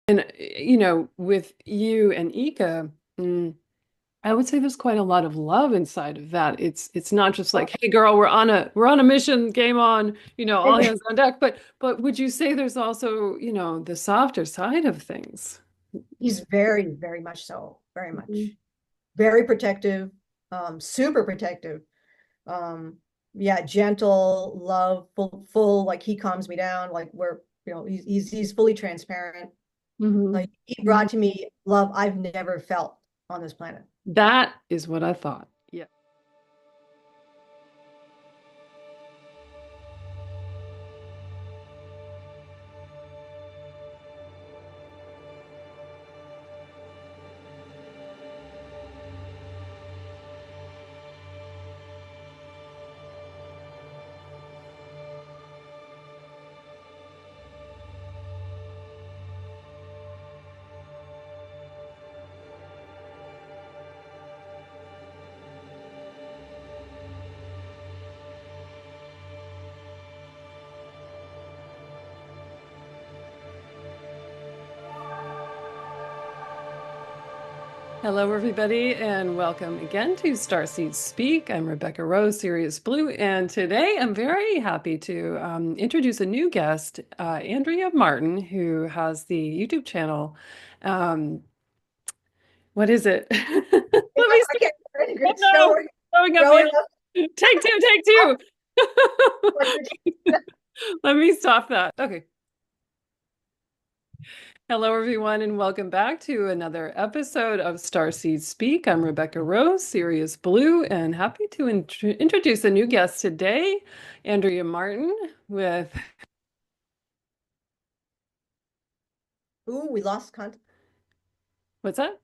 And with you and Eka, I would say there's quite a lot of love inside of that. It's not just like, hey girl, we're on a mission, game on, all hands on deck. But would you say there's also, the softer side of things? He's very, very much so, very Mhm. much. Very protective, super protective. Yeah, gentle, love, full, like he calms me down, like he's fully transparent. Mhm. Like he brought to me love I've never felt on this planet. That is what I thought. Yeah. Hello, everybody, and welcome again to Starseed Speak. I'm Rebecca Rose, Sirius Blue, and today I'm very happy to introduce a new guest, Andrea Martin, who has the YouTube channel. Um, what is it? Let me I start. can't Oh it's no, growing up, growing man. up. Take two, take two. Like, Let me stop that. Okay. Hello, everyone, and welcome back to another episode of Starseed Speak. I'm Rebecca Rose, Sirius Blue, and happy to introduce a new guest today, Andrea Martin, with ooh, we lost contact. what's that?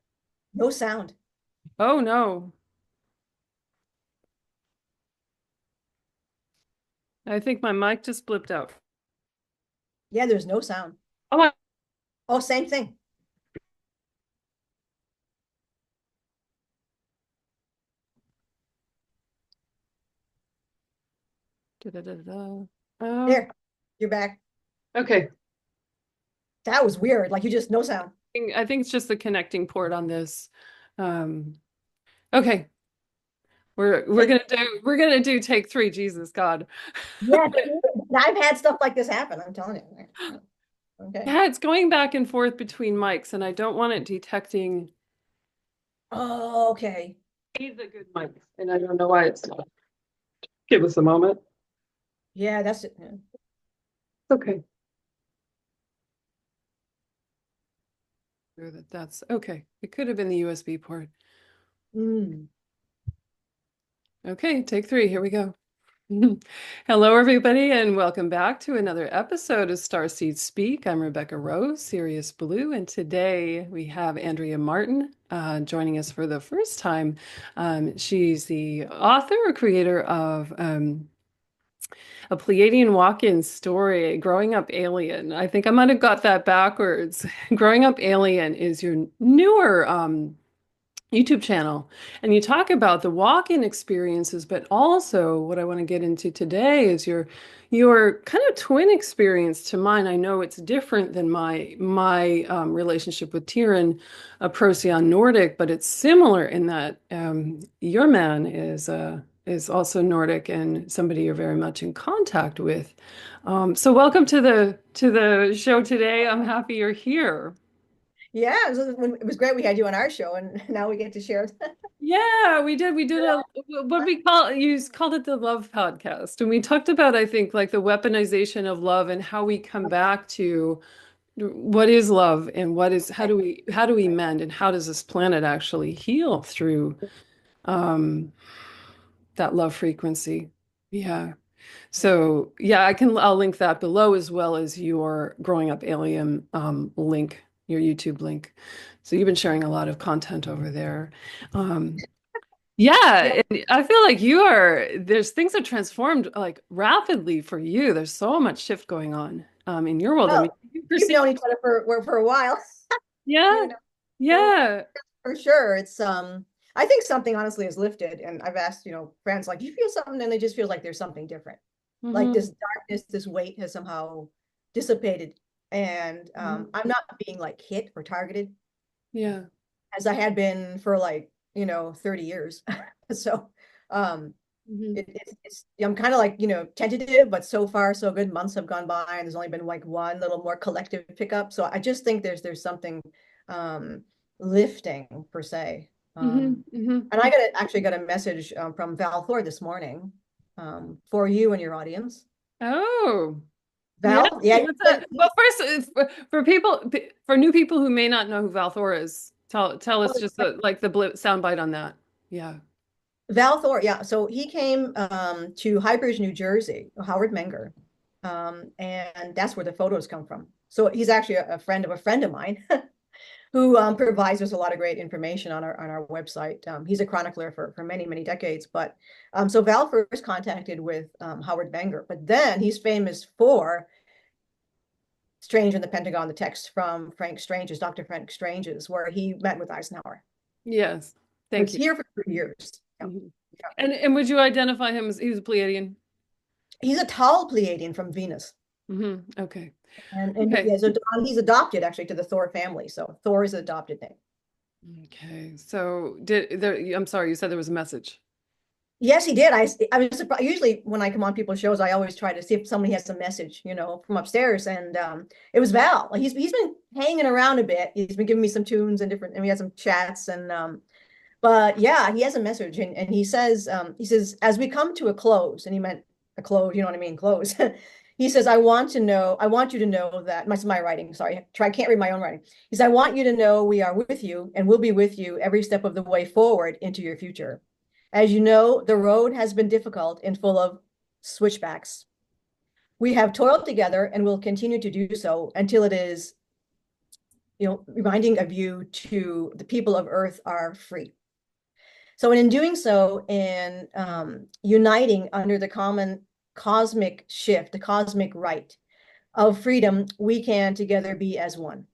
No sound. Oh, no. I think my mic just blipped out. Yeah, there's no sound. Oh, my. Oh, same thing. Da-da-da-da. There, you're back. Okay. That was weird. Like you just no sound. I think it's just the connecting port on this. Um, okay. We're gonna do take three. Jesus God. Yes, I've had stuff like this happen. I'm telling you. Okay. Yeah, it's going back and forth between mics, and I don't want it detecting Oh, okay. he's a good mic, and I don't know why it's not. Give us a moment. Yeah, that's it. Yeah. Okay. Sure that's okay. It could have been the USB port. Mm. Okay, take three. Here we go. Hello, everybody, and welcome back to another episode of Starseed Speak. I'm Rebecca Rose, Sirius Blue, and today we have Andrea Martin joining us for the first time. She's the author or creator of a Pleiadian walk-in story, Growing Up Alien. I think I might have got that backwards. Growing Up Alien is your newer YouTube channel. And you talk about the walk-in experiences, but also what I want to get into today is your kind of twin experience to mine. I know it's different than my relationship with Tiran, a Procyon Nordic, but it's similar in that your man is also Nordic and somebody you're very much in contact with. So welcome to the show today. I'm happy you're here. Yeah, it was great we had you on our show, and now we get to share. Yeah, we did. We did a what we call you called it the love podcast. And we talked about, I think, like the weaponization of love and how we come back to what is love and what is how do we mend and how does this planet actually heal through um that love frequency. Yeah. So yeah, I'll link that below as well as your Growing Up Alien link, your YouTube link. So you've been sharing a lot of content over there. Um, Yeah, Yeah, and I feel like there's things that transformed like rapidly for you. There's so much shift going on in your world. I mean, well, you we've perceive, known each other for a while. yeah, You know, so yeah. for sure, it's I think something honestly is lifted, and I've asked friends like, do you feel something? And they just feel like there's something different, like Hmm. this darkness, this weight has somehow dissipated. And Mhm. I'm not being like hit or targeted Yeah. as I had been for like, 30 years. So um Mhm. I'm kind of like, tentative, but so far so good. Months have gone by and there's only been like one little more collective pickup. So I just think there's something um lifting per se. Mhm. Mhm. And I actually got a message from Val Thor this morning for you and your audience. Oh, yeah. Val, yeah, What's that? Well, first, for people, for new people who may not know who Val Thor is, tell us just like the blip soundbite on that. Yeah. Val Thor, yeah. So he came to Highbridge, New Jersey, Howard Menger. And that's where the photos come from. So he's actually a friend of a friend of mine who provides us a lot of great information on our website. He's a chronicler for many, many decades. But so Val first contacted with Howard Menger, but then he's famous for Strange in the Pentagon, the text from Frank Strange's, Dr. Frank Strange's, where he met with Eisenhower. Yes. He Thank was you. here for 3 years. Yeah. Mhm. And would you identify him as he was a Pleiadian? He's a tall Pleiadian from Venus. Okay. And Okay. yeah, so he's adopted actually to the Thor family. So Thor is an adopted name. Okay. So did there, I'm sorry, you said there was a message. Yes, he did. I was surprised. Usually when I come on people's shows, I always try to see if somebody has a message, from upstairs. And it was Val. He's been hanging around a bit. He's been giving me some tunes and different, and we had some chats. And but yeah, he has a message, and he says, as we come to a close, and he meant a close, you know what I mean, close. He says, I want you to know that my writing, sorry, I can't read my own writing. He says, I want you to know we are with you and will be with you every step of the way forward into your future. As you know, the road has been difficult and full of switchbacks. We have toiled together and will continue to do so until it is, reminding of you to the people of Earth are free. So in doing so, and uniting under the common cosmic shift, the cosmic right of freedom, we can together be as one.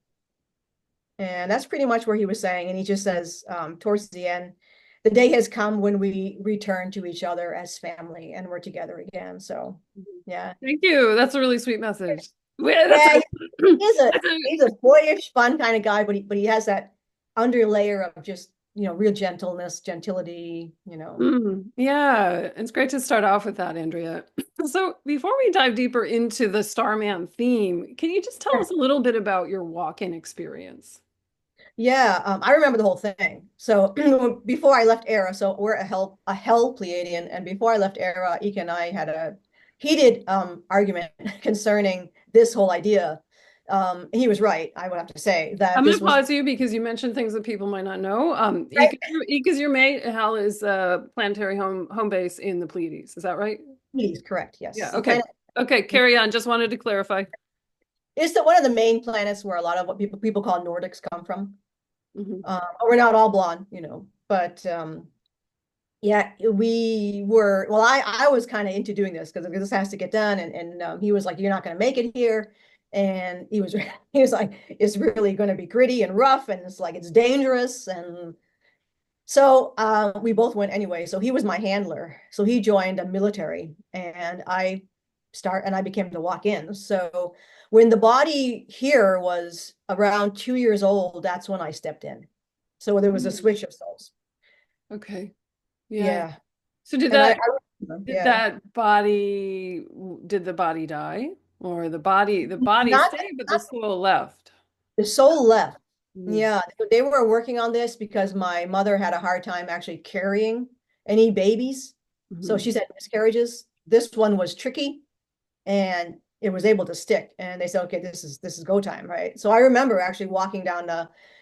And that's pretty much where he was saying. And he just says towards the end, the day has come when we return to each other as family and we're together again. So yeah. Thank you. That's a really sweet message. Yeah, that's Yeah, he's a that's a he's a boyish, fun kind of guy, but he has that underlayer of just, real gentleness, gentility. Yeah, it's great to start off with that, Andrea. So, before we dive deeper into the Starman theme, can you just tell us a little bit about your walk-in experience? Yeah, I remember the whole thing. So before I left Erra, so we're a hell Pleiadian, and before I left Erra, Eka and I had a heated argument concerning this whole idea. He was right, I would have to say that I'm going this to was pause you because you mentioned things that people might not know. right. Eeka's your mate. Hal is planetary home base in the Pleiades. Is that right? He's correct. Yeah. Yes, the Okay. planet Okay. Carry on. Just wanted to clarify. is one of the main planets where a lot of what people call Nordics come from. Hmm. We're not all blonde, but yeah, well, I was kind of into doing this because this has to get done. And he was like, you're not going to make it here. And he was, he was like, it's really going to be gritty and rough. And it's like, it's dangerous. And so we both went anyway. So he was my handler. So he joined a military and I became to walk in. So when the body here was around 2 years old, that's when I stepped in. So there was a switch of souls. Okay. Yeah. Yeah. So did And that did yeah. that body did the body die or the body Not, stayed but the not soul left? the soul left. Mm-hmm. Yeah, they were working on this because my mother had a hard time actually carrying any babies. So Mm-hmm. she's had miscarriages. This one was tricky and it was able to stick. And they said, okay, this is go time, right? So I remember actually walking down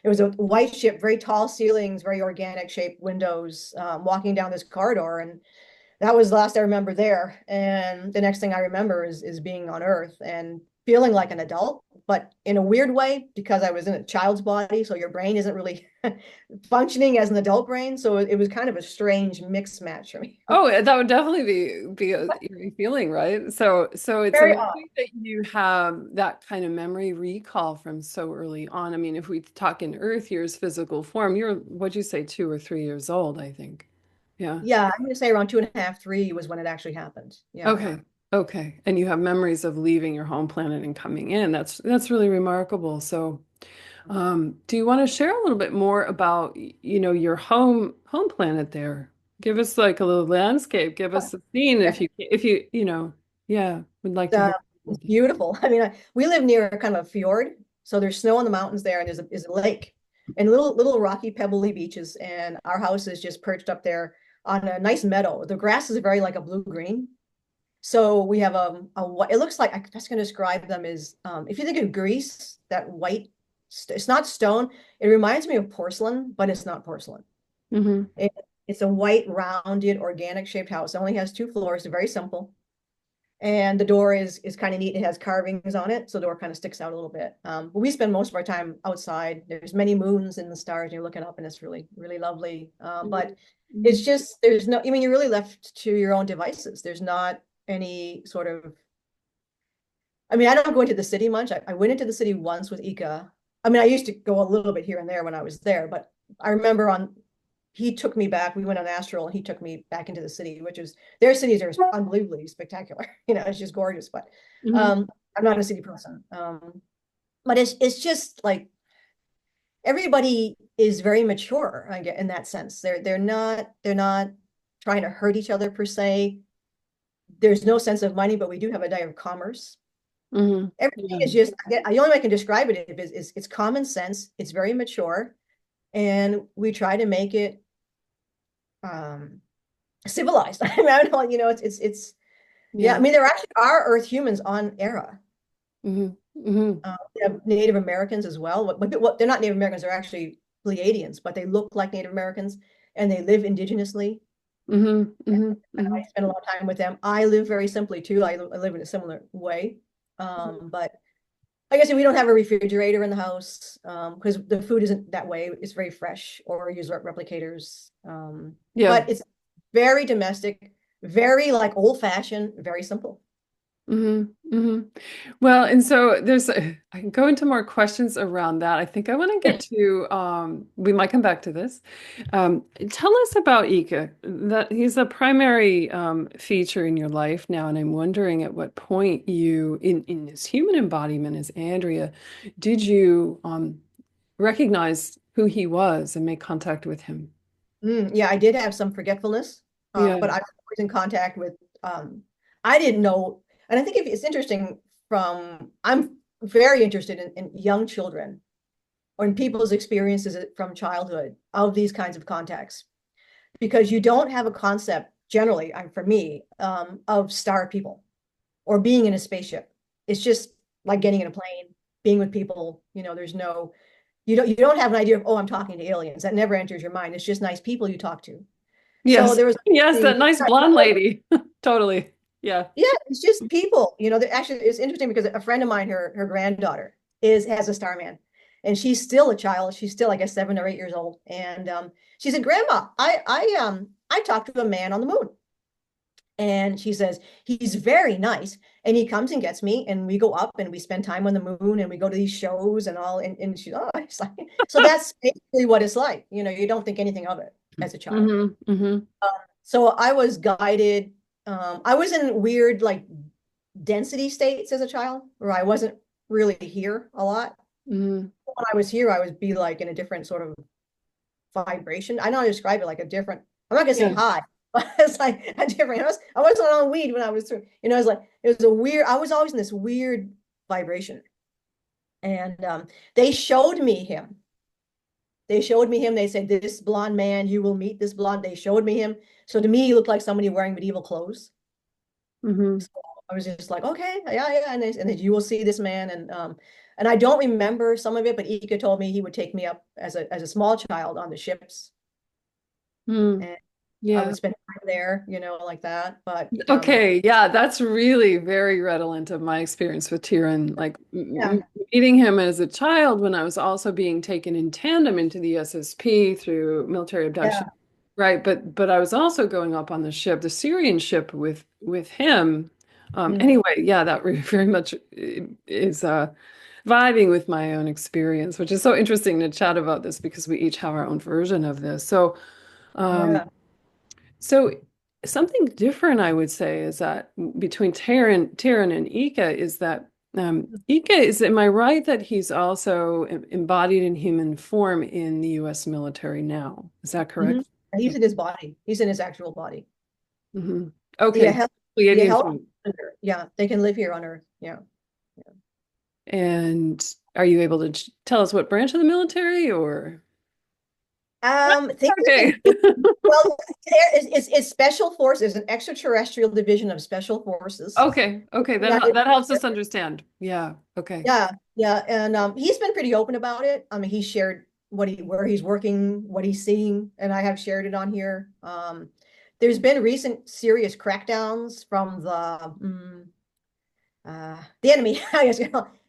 it was a white ship, very tall ceilings, very organic shaped windows, walking down this corridor. And that was the last I remember there. And the next thing I remember is being on Earth and feeling like an adult, but in a weird way because I was in a child's body, so your brain isn't really functioning as an adult brain. So it was kind of a strange mix match for me. Oh, that would definitely be a eerie feeling, right? So it's Very odd. amazing that you have that kind of memory recall from so early on. I mean, if we talk in Earth years, physical form, what'd you say, 2 or 3 years old, I think. Yeah. Yeah, I'm gonna say around 2.5, 3 was when it actually happened. Yeah. Okay. Okay. And you have memories of leaving your home planet and coming in. That's really remarkable. So, do you want to share a little bit more about, your home planet there? Give us like a little landscape. Give us a scene yeah, would like to uh, hear it's about that. beautiful. I mean, we live near kind of a fjord, so there's snow on the mountains there, and is a lake and little rocky, pebbly beaches. And our house is just perched up there on a nice meadow. The grass is very like a blue green. So we have it looks like I'm just going to describe them as if you think of Greece, that white, it's not stone. It reminds me of porcelain, but it's not porcelain. Hmm. It, it's a white, rounded, organic shaped house. It only has two floors. They're very simple. And the door is kind of neat. It has carvings on it, so the door kind of sticks out a little bit. But we spend most of our time outside. There's many moons in the stars. You're looking up, and it's really, really lovely. But Hmm. it's just there's no. I mean, you're really left to your own devices. There's not any sort of. I mean, I don't go into the city much. I went into the city once with Eka. I mean, I used to go a little bit here and there when I was there, but I remember he took me back. We went on Astral and he took me back into the city, which is their cities are unbelievably spectacular. It's just gorgeous. But Hmm. um, I'm not a city person. But it's just like everybody is very mature, I get in that sense. They're not trying to hurt each other per se. There's no sense of money, but we do have a dire of commerce. Hmm. Everything Yeah. is just the only way I can describe it is it's common sense. It's very mature, and we try to make it um civilized. I mean, I don't know, it's yeah. I Yeah. mean, there actually are Earth humans on Erra. Hmm. Hmm. We have Native Americans as well. What they're not Native Americans, they're actually Pleiadians, but they look like Native Americans and they live indigenously. Hmm. Hmm. I Hmm. spend a lot of time with them. I live very simply too. I live in a similar way. But I guess we don't have a refrigerator in the house because the food isn't that way. It's very fresh or use replicators. Yeah. But it's very domestic, very like old fashioned, very simple. Hmm. Hmm. Well, and so I can go into more questions around that. I think I want to get to, we might come back to this. Tell us about Eka, that he's a primary feature in your life now. And I'm wondering at what point in this human embodiment as Andrea, did you recognize who he was and make contact with him? Yeah, I did have some forgetfulness, Yeah. but I was always in contact with. I didn't know, and I think if it's interesting. I'm very interested in young children or in people's experiences from childhood of these kinds of contacts because you don't have a concept generally, for me, of star people or being in a spaceship. It's just like getting in a plane, being with people. There's no, you don't have an idea of, oh, I'm talking to aliens. That never enters your mind. It's just nice people you talk to. So Yes. there was Yes, the that nice blonde lady. Totally. Yeah. yeah, it's just people. Actually, it's interesting because a friend of mine, her granddaughter, has a starman, and she's still a child. She's still, I guess, 7 or 8 years old, and she said, "Grandma, I talked to a man on the moon." And she says, he's very nice. And he comes and gets me, and we go up and we spend time on the moon and we go to these shows and all. And she's, oh, it's like, so that's basically what it's like. You don't think anything of it as a child. Hmm. Hmm. So I was guided. I was in weird, like, density states as a child where I wasn't really here a lot. Hmm. When I was here, I would be like in a different sort of vibration. I know how to describe it like a different, I'm not gonna say Yeah. high, but it's like a different, I wasn't on weed when I was through, it's like, it was a weird, I was always in this weird vibration. And they showed me him. They showed me him. They said, this blonde man, you will meet this blonde. They showed me him. So to me, he looked like somebody wearing medieval clothes. Hmm. So I was just like, okay, yeah, yeah. And then you will see this man. And I don't remember some of it, but Ika told me he would take me up as a small child on the ships. Hmm. And I Yeah. would spend time there, like that. But Okay, yeah, that's really very redolent of my experience with Tiran. Like yeah, meeting him as a child when I was also being taken in tandem into the SSP through military yeah. abduction. Right, but I was also going up on the ship, the Syrian ship with him. Mm, Anyway, yeah, that very much is vibing with my own experience, which is so interesting to chat about this because we each have our own version of this. Um, yeah. so. something different, I would say, is that between Tiran and Eka is that Eka is, am I right that he's also embodied in human form in the US military now? Is that Mhm. correct? He's in his body. He's in his actual body. Hmm. Yeah, Okay. hell, yeah, Pleiadians. hell, yeah, they can live here on Earth. Yeah. And are you able to tell us what branch of the military or? Think of Okay. it, well, it's special forces, an extraterrestrial division of special forces. Okay. Okay. United That helps States. us understand. Yeah. Okay. Yeah, yeah, and he's been pretty open about it. I mean, he shared where he's working, what he's seeing, and I have shared it on here. There's been recent serious crackdowns from the enemy, I guess,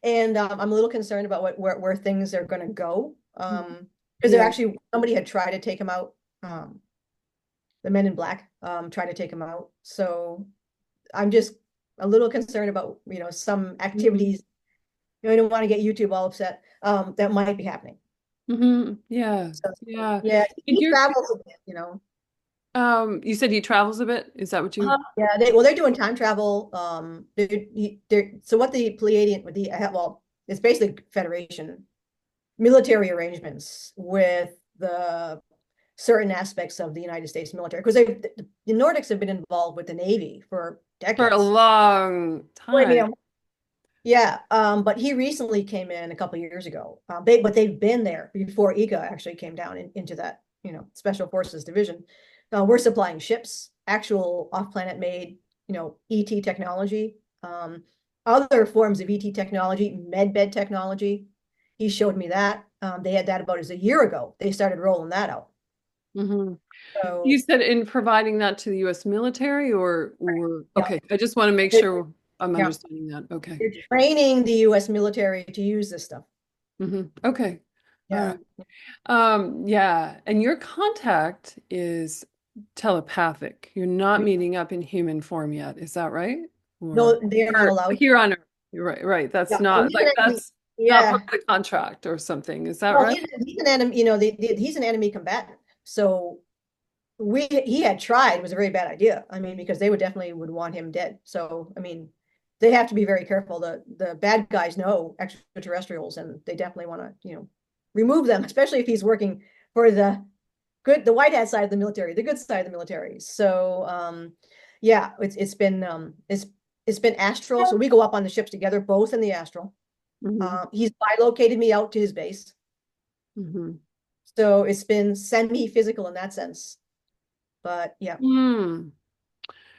and I'm a little concerned about where things are going to go. Because they're Yeah. actually somebody had tried to take him out. The Men in Black tried to take him out. So I'm just a little concerned about some Mhm. activities. I don't want to get YouTube all upset. That might be happening. Yeah. So Yeah. yeah, And he you're, travels a bit. you said he travels a bit. Is that what you? Yeah, they're doing time travel. So what the Pleiadian with the well, it's basically Federation military arrangements with the certain aspects of the United States military because the Nordics have been involved with the Navy for For a decades. long Well, time. yeah, but he recently came in a couple of years ago. But they've been there before Eka actually came down into that, Special Forces division. We're supplying ships, actual off-planet made, ET technology, other forms of ET technology, medbed technology. He showed me that. They had that about as a year ago. They started rolling that out. Hmm. You So said in providing that to the US military or yeah, okay. I just want to make they- sure I'm yeah, understanding that. Okay. they're training the U.S. military to use this stuff. Okay. All Yeah. right. Yeah. And your contact is telepathic. You're not meeting up in human form yet. Is that right? Or, No, they are not or allowed. here on Earth. You're right, right. Yeah, That's no, not he's an like enemy. that's not part Yeah, of the contract or something. Is that well, right? he's an enemy. He's an enemy combatant. So he had tried. It was a very bad idea. I mean, because they would want him dead. So I mean, they have to be very careful. The bad guys know extraterrestrials, and they definitely want to remove them, especially if he's working for the white hat side of the military, the good side of the military. So yeah, it's been astral. So we go up on the ships together, both in the astral. Hmm. He's bilocated me out to his base. Hmm. So it's been semi-physical in that sense. But yeah. Hmm.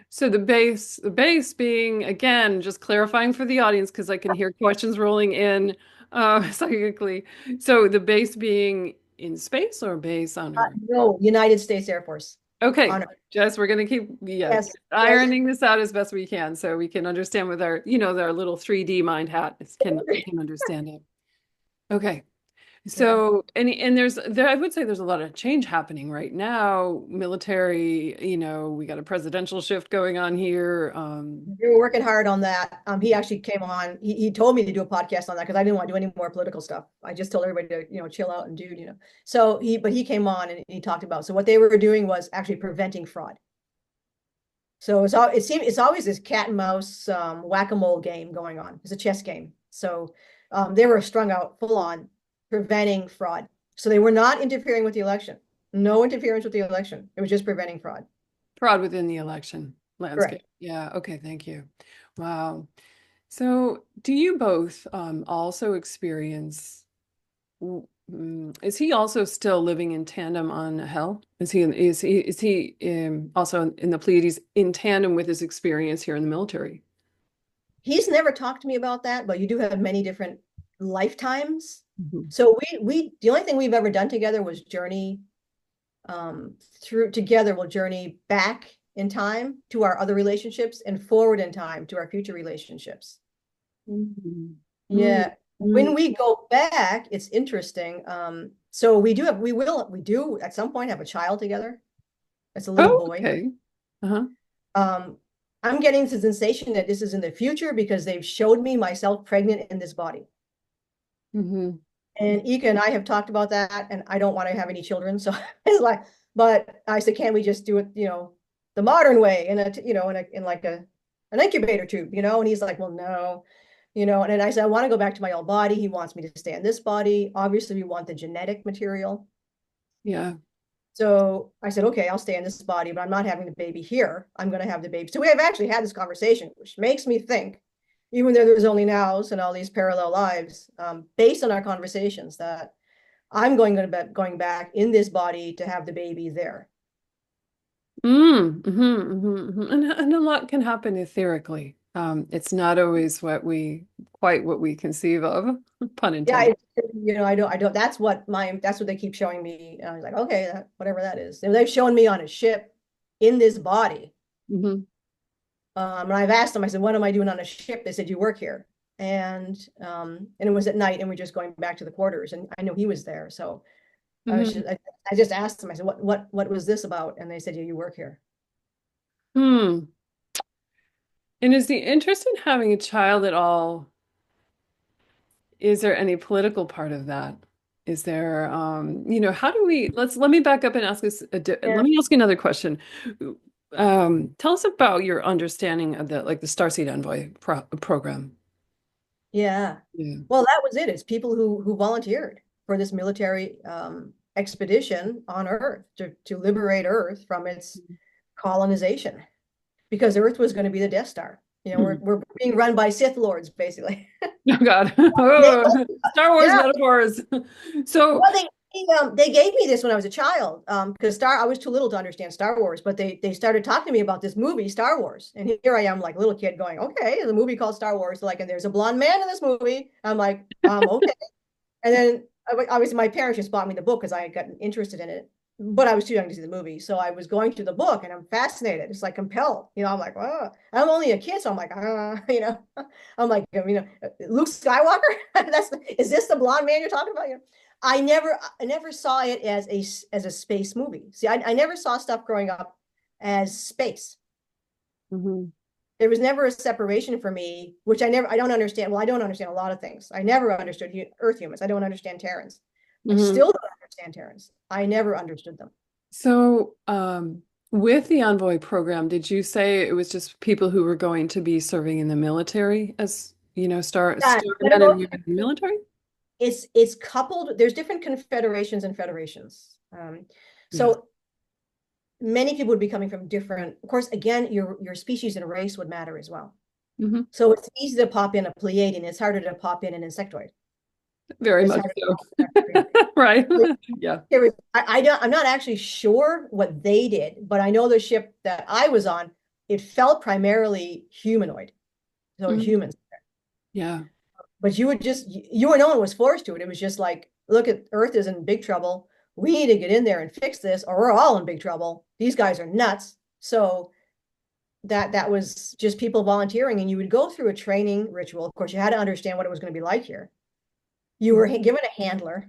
So the base being, again, just clarifying for the audience because I can hear questions rolling in psychically. So the base being in space or base on Earth? No, United States Air Force. Okay, On Jess, we're gonna keep, yeah, Yes, yes. ironing this out as best we can so we can understand with our, our little 3D mind hat can understand it. Okay. Yeah. So, and I would say there's a lot of change happening right now. Military, we got a presidential shift going on here. We were working hard on that. He actually came on. He told me to do a podcast on that because I didn't want to do any more political stuff. I just told everybody to, chill out and do. So but he came on and he talked about. So what they were doing was actually preventing fraud. So it's always this cat and mouse whack-a-mole game going on. It's a chess game. So they were strung out full on preventing fraud. So they were not interfering with the election. No interference with the election. It was just preventing fraud. Fraud within the election Correct. landscape. Yeah, okay, thank you. Wow. So, do you both also experience, is he also still living in tandem on Hell? Is he also in the Pleiades in tandem with his experience here in the military? He's never talked to me about that, but you do have many different lifetimes. Mhm. So we the only thing we've ever done together was journey through together. We'll journey back in time to our other relationships and forward in time to our future relationships. Mhm. Mm, Yeah. When mm. we go back, it's interesting. So we do at some point have a child together. It's a little Oh, boy. okay. Uh-huh. Um, I'm getting the sensation that this is in the future because they've showed me myself pregnant in this body. Hmm. And Eka and I have talked about that, and I don't want to have any children. So it's like, but I said, can't we just do it, the modern way in a, in like an incubator tube, and he's like, well, no, and then I said, I want to go back to my old body. He wants me to stay in this body. Obviously, we want the genetic material. Yeah. So I said, okay, I'll stay in this body, but I'm not having the baby here. I'm going to have the baby. So we have actually had this conversation, which makes me think, even though there's only nows and all these parallel lives, based on our conversations, that I'm going back in this body to have the baby there. And a lot can happen etherically. It's not always quite what we conceive of, pun Yeah, intended. I don't. That's what they keep showing me. And I was like, okay, whatever that is. And they've shown me on a ship in this body. Hmm. And I've asked them, I said, what am I doing on a ship? They said, you work here. And it was at night and we're just going back to the quarters. And I knew he was there. So Hmm. I just asked them, I said, what was this about? And they said, yeah, you work here. Hmm. And is the interest in having a child at all, is there any political part of that? Is there, how do we, let me back up and ask this, Yeah. let me ask you another question. Tell us about your understanding of the Starseed Envoy program. Yeah. Yeah. Well, that was it. It's people who volunteered for this military expedition on Earth to liberate Earth from its colonization, because Earth was going to be the Death Star. Hmm. We're being run by Sith Lords, basically. Oh God. They, Oh, Star Wars yeah. metaphors. So, Well, they gave me this when I was a child, because Star I was too little to understand Star Wars, but they started talking to me about this movie Star Wars, and here I am like little kid going, okay, there's a movie called Star Wars, like, and there's a blonde man in this movie. I'm like, okay. And then obviously my parents just bought me the book because I had gotten interested in it, but I was too young to see the movie. So I was going through the book and I'm fascinated. It's like compelled. I'm like, oh, I'm only a kid. So I'm like, I'm like, Luke Skywalker. Is this the blonde man you're talking about? I never saw it as a space movie. See, I never saw stuff growing up as space. mhm, There was never a separation for me, which I don't understand. Well, I don't understand a lot of things. I never understood Earth humans. I don't understand Terrans. I mhm. still don't understand Terrans. I never understood them. So, with the Envoy program, did you say it was just people who were going to be serving in the military as, Yeah, star but men and women in the military? it's coupled. There's different confederations and federations. Yeah. So many people would be coming from different. Of course, again, your species and race would matter as well. Hmm. So it's easy to pop in a Pleiadian. It's harder to pop in an insectoid. Very It's much harder to so. pop in a Right. Yeah. I'm not actually sure what they did, but I know the ship that I was on, it felt primarily humanoid, so Mhm. humans. Yeah. But you and no one was forced to it. It was just like, look, at Earth is in big trouble. We need to get in there and fix this, or we're all in big trouble. These guys are nuts. So that was just people volunteering, and you would go through a training ritual. Of course, you had to understand what it was going to be like here. You were given a handler.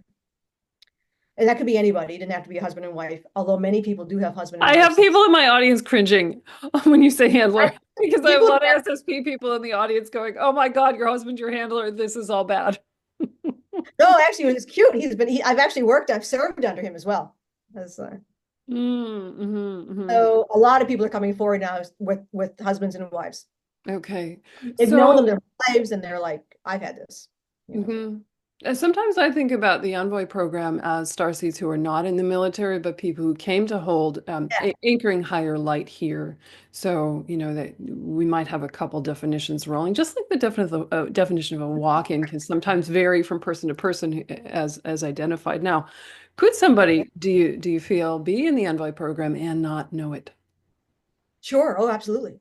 And that could be anybody. It didn't have to be a husband and wife, although many people do have husband and I wife have sets. people in my audience cringing when you say handler because I have a People, lot of SSP people in the audience going, "Oh my God, your husband's your handler. This is all bad." no, actually, it was cute. I've served under him as well. As, Mm-hmm. so a lot of people are coming forward now with husbands and wives. Okay. They've known them So, their lives, and they're like, I've had this. mhm. Sometimes I think about the Envoy program as starseeds who are not in the military, but people who came to hold Yeah, anchoring higher light here. So, that we might have a couple definitions rolling, just like the definition of a walk-in can sometimes vary from person to person as identified. Now, could somebody, do you feel, be in the Envoy program and not know it? sure. Oh, absolutely.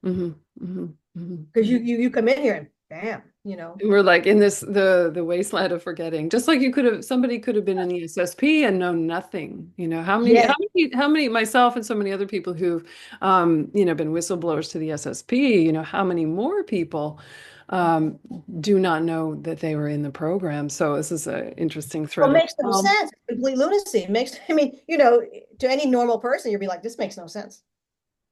Hmm. Hmm. Because Hmm. you come in here and We're like in the wasteland of forgetting. Just like somebody could have been in the SSP and known nothing. Yes. How many myself and so many other people who've been whistleblowers to the SSP, how many more people um do not know that they were in the program. So this is an interesting Well, thread it as makes no well. sense. Complete lunacy. It makes, to any normal person, you'd be like, this makes no sense.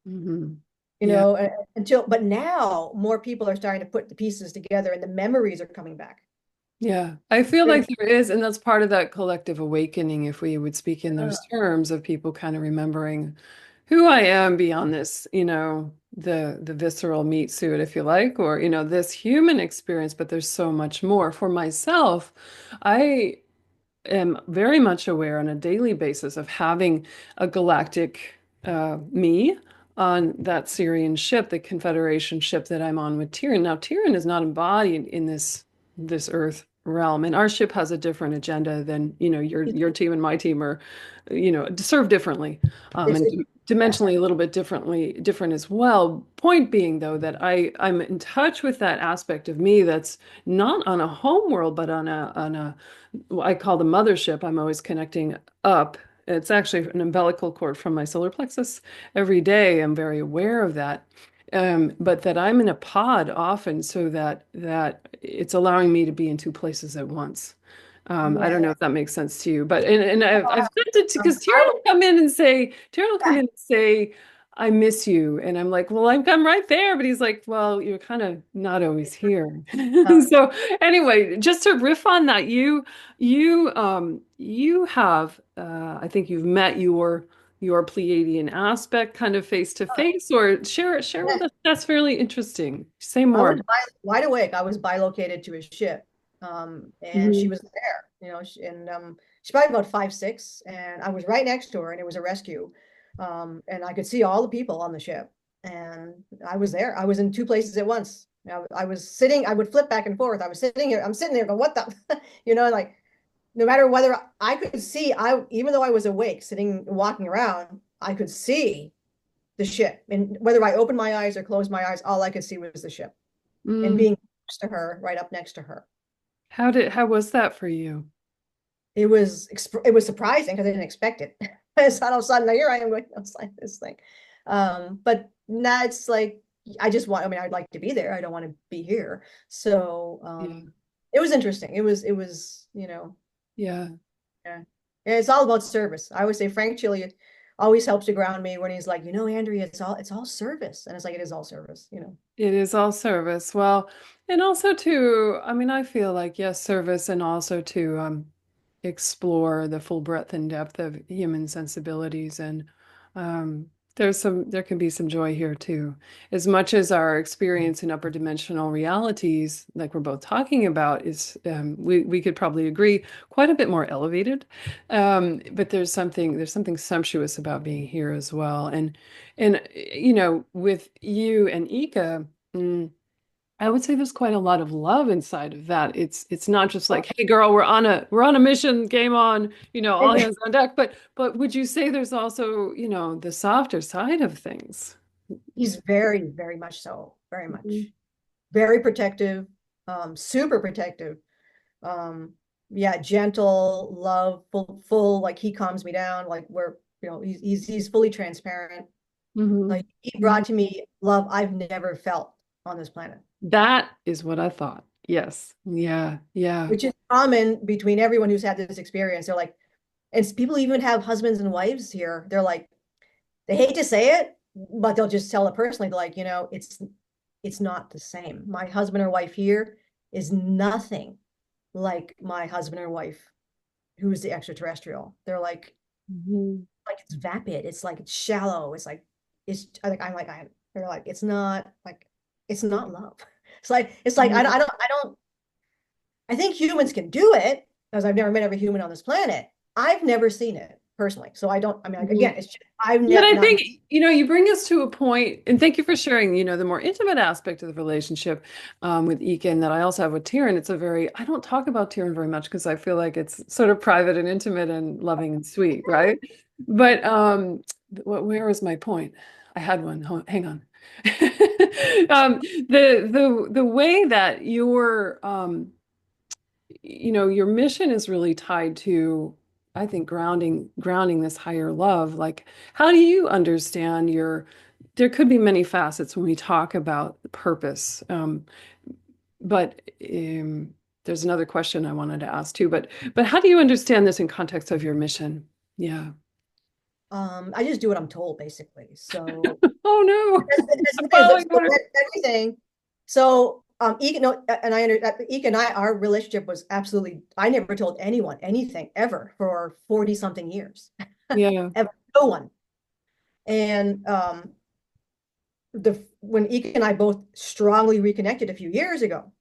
Hmm. you Yeah. know, but now more people are starting to put the pieces together and the memories are coming back. Yeah, I feel There's, like there is, and that's part of that collective awakening, if we would speak in uh, those terms of people kind of remembering, who I am beyond this, the visceral meat suit, if you like, or this human experience, but there's so much more. For myself, I am very much aware on a daily basis of having a galactic me on that Syrian ship, the Confederation ship that I'm on with Tiran. Now, Tiran is not embodied in this Earth realm, and our ship has a different agenda than your team and my team are, serve differently, It's, and it's yeah. dimensionally a little bit different as well. Point being, though, that I'm in touch with that aspect of me that's not on a home world, but on a I call the mothership. I'm always connecting up. It's actually an umbilical cord from my solar plexus every day. I'm very aware of that. But that I'm in a pod often so that it's allowing me to be in two places at once. I don't Yeah. know if that makes sense to you, but and I've said it because Tara I will come in and say, I miss you. And I'm like, well, I'm right there. But he's like, well, you're kind of not always here. uh, So anyway, just to riff on that, you have I think you've met your Pleiadian aspect kind of face to face, or share yeah. with us. That's fairly interesting. Say I was more. wide awake. I was bilocated to his ship. And she Mhm. was there, and she's probably about 5'6", and I was right next to her, and it was a rescue. And I could see all the people on the ship, and I was there. I was in two places at once. I was sitting, I would flip back and forth. I was sitting here, I'm sitting there going, what the, like no matter whether I could see, even though I was awake, sitting, walking around, I could see the ship. And whether I opened my eyes or closed my eyes, all I could see was the ship and Mm. being next to her, right up next to her. How was that for you? It was surprising because I didn't expect it. So all of a sudden, here I am going, it's like this thing. But now it's like I mean, I'd like to be there. I don't want to be here. So Yeah. it was interesting. It was, Yeah. yeah. Yeah, it's all about service. I always say Frank Chili always helps to ground me when he's like, Andrea, it's all service. And it's like it is all service. It is all service. Well, and also to, I mean, I feel like yes, service and also to explore the full breadth and depth of human sensibilities. And um, there can be some joy here too. As much as our experience in upper dimensional realities, like we're both talking about, is we could probably agree quite a bit more elevated. But there's something sumptuous about being here as well. And with you and Eka. I would say there's quite a lot of love inside of that. It's not just like, hey girl, we're on a mission, game on, all hands on deck. But would you say there's also, the softer side of things? He's very, very much so, very Mhm. much. Very protective, super protective. Yeah, gentle, love, full, like he calms me down, like he's fully transparent. Mhm. Like he brought to me love I've never felt on this planet, That is what I thought. Yes. Yeah. Yeah. which is common between everyone who's had this experience. They're like, and people even have husbands and wives here. They're like, they hate to say it, but they'll just tell it personally, like, it's not the same. My husband or wife here is nothing like my husband or wife who is the extraterrestrial. They're Mhm. like it's vapid. It's like it's shallow. It's like it's like I'm like I. They're like it's not love. It's like I don't Mhm. I don't I don't I think humans can do it because I've never met every human on this planet. I've never seen it personally, so I don't. I mean, like, Mhm. again, it's just I've But I not. think, you bring us to a point, and thank you for sharing, the more intimate aspect of the relationship with Ekin that I also have with Tiran. I don't talk about Tiran very much because I feel like it's sort of private and intimate and loving and sweet, right? But where was my point? I had one. Hang on. The way that your mission is really tied to, I think, grounding this higher love. Like, how do you understand there could be many facets when we talk about purpose. But there's another question I wanted to ask too, but how do you understand this in context of your mission? Yeah. I just do what I'm told, basically. So Oh no. that's I'm the thing is, following so orders. everything. So Eka, no, and Eka and I, our relationship was absolutely. I never told anyone anything ever for 40 something years, Yeah. ever. No one. And when Eka and I both strongly reconnected a few years ago,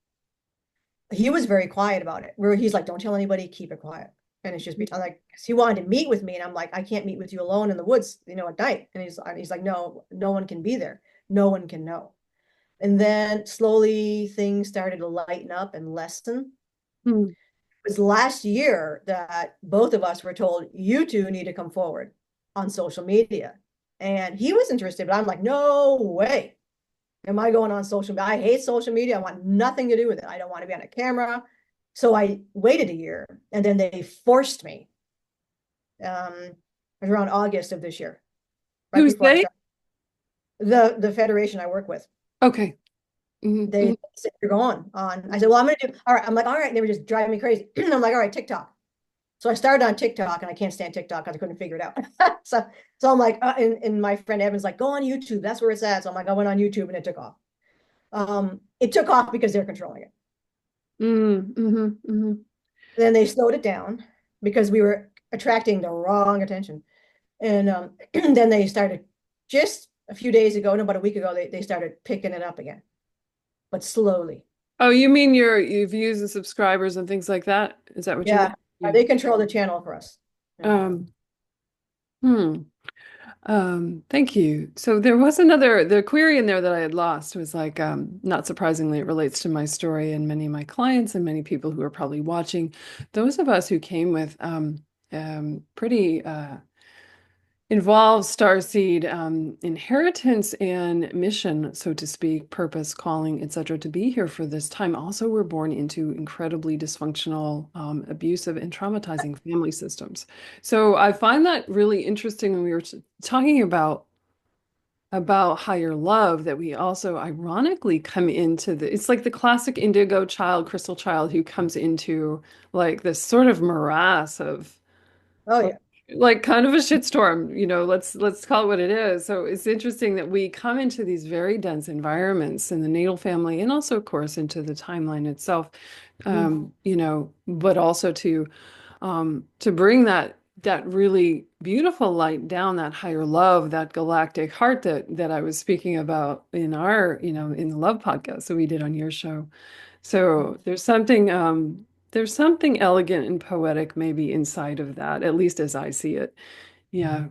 he was very quiet about it. Where he's like, "Don't tell anybody, keep it quiet." And it's just I'm like, 'cause he wanted to meet with me, and I'm like, "I can't meet with you alone in the woods, at night." And he's like, "No, no one can be there. No one can know." And then slowly things started to lighten up and lessen. Hmm. It was last year that both of us were told, "You two need to come forward on social media." And he was interested, but I'm like, "No way am I going on social media. I hate social media. I want nothing to do with it. I don't want to be on a camera." So I waited a year, and then they forced me around August of this year, right Who's before I they? started. The federation I work with, Okay. they said, "You're going on." I said, "Well, I'm going to do, all right." I'm like, "All right." And they were just driving me crazy. I'm like, "All right, TikTok." So I started on TikTok, and I can't stand TikTok because I couldn't figure it out. So I'm like, and my friend Evan's like, "Go on YouTube. That's where it's at." So I'm like, I went on YouTube, and it took off. It took off because they're controlling it. Mm-hmm. Then they slowed it down because we were attracting the wrong attention. And then they started just a few days ago, no, about a week ago, they started picking it up again, but slowly. Oh, you mean your views and subscribers and things like that? Is that what you mean? Yeah, Yeah. they control the channel for us. Yeah. Um, hmm. Thank you. So there was the query in there that I had lost was like, not surprisingly, it relates to my story and many of my clients and many people who are probably watching. Those of us who came with pretty involves starseed inheritance and mission, so to speak, purpose, calling, etc., to be here for this time. Also, we're born into incredibly dysfunctional, abusive, and traumatizing family systems. So I find that really interesting when we were talking about higher love that we also ironically come into it's like the classic indigo child, crystal child who comes into like this sort of morass of Oh like yeah. like kind of a shitstorm, let's call it what it is. So it's interesting that we come into these very dense environments in the natal family and also, of course, into the timeline itself, Mhm. but also to bring that really beautiful light down, that higher love, that galactic heart that I was speaking about in in the love podcast that we did on your show. So there's something elegant and poetic maybe inside of that, at least as I see it. Yeah.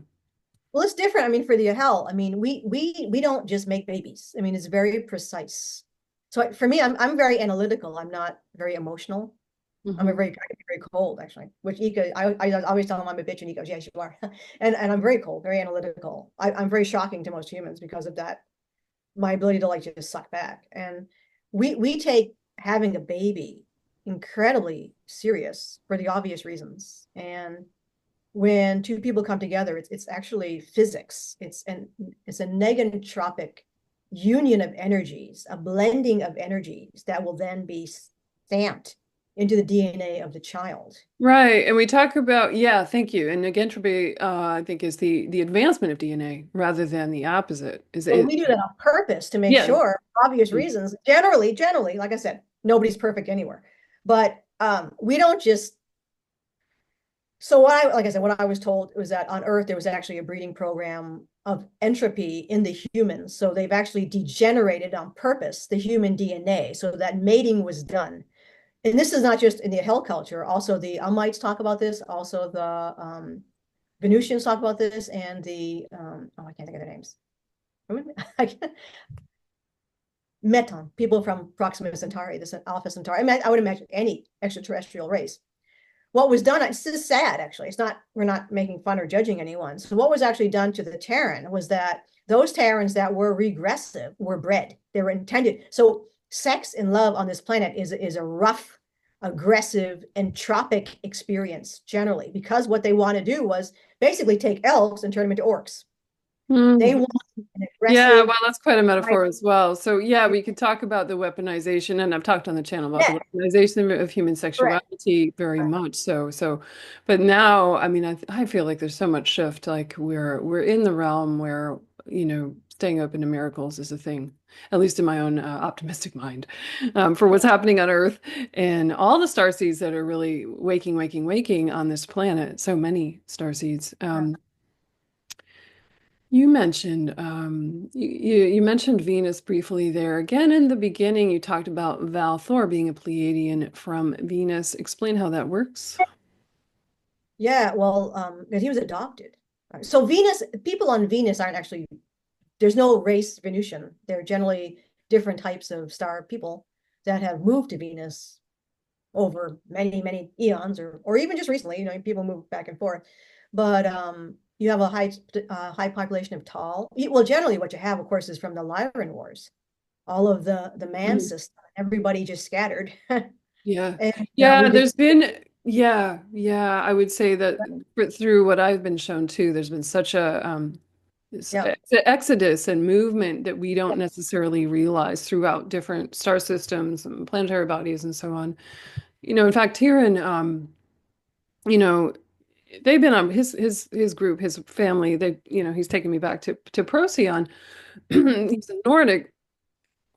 Well, it's different. I mean, for the hell, I mean, we don't just make babies. I mean, it's very precise. So for me, I'm very analytical. I'm not very emotional. I can be very cold actually. Which Eka, I always tell him I'm a bitch, and he goes, "Yes, you are." And I'm very cold, very analytical. I'm very shocking to most humans because of that. My ability to like just suck back. And we take having a baby incredibly serious for the obvious reasons. And when two people come together, it's actually physics. It's a negentropic union of energies, a blending of energies that will then be stamped into the DNA of the child. Right. And we talk about, yeah, thank you. And negentropy, I think, is the advancement of DNA rather than the opposite. Is Well, it? we do that on purpose to make Yeah. sure, obvious reasons. Generally, like I said, nobody's perfect anywhere. But we don't just so like I said, what I was told was that on Earth there was actually a breeding program of entropy in the humans. So they've actually degenerated on purpose the human DNA so that mating was done. And this is not just in the Hell culture. Also, the Almites talk about this. Also, the Venusians talk about this, and the oh, I can't think of their names. Meton, people from Proxima Centauri, this Alpha Centauri. I mean, I would imagine any extraterrestrial race. What was done, this is sad actually. It's not, we're not making fun or judging anyone. So what was actually done to the Tiran was that those Terrans that were regressive were bred. They were intended. So sex and love on this planet is a rough, aggressive, entropic experience generally, because what they want to do was basically take elves and turn them into orcs. They Mhm. want an Yeah, aggressive, well, that's quite a metaphor as well. So, yeah, we could talk about the weaponization, and I've talked on the channel about the yeah, weaponization of human correct. sexuality very much so. But now, I mean, I feel like there's so much shift. Like we're in the realm where, staying open to miracles is a thing, at least in my own optimistic mind, for what's happening on Earth and all the star seeds that are really waking on this planet. So many star seeds. You mentioned you mentioned Venus briefly there. Again, in the beginning, you talked about Val Thor being a Pleiadian from Venus. Explain how that works. Yeah, well, and he was adopted. So Venus, people on Venus aren't actually, there's no race Venusian. They're generally different types of star people that have moved to Venus over many, many eons, or even just recently, people move back and forth. But you have a high population of tall. Well, generally what you have, of course, is from the Lyran Wars. All of the man Mm. system, everybody just scattered. Yeah. And we Yeah, just, there's been yeah, I would say that through what I've been shown too, there's been such a yeah, exodus and movement that we don't necessarily realize throughout different star systems and planetary bodies and so on. In fact, Tiran, you know, they've been on his group, his family, he's taken me back to Procyon. He's a Nordic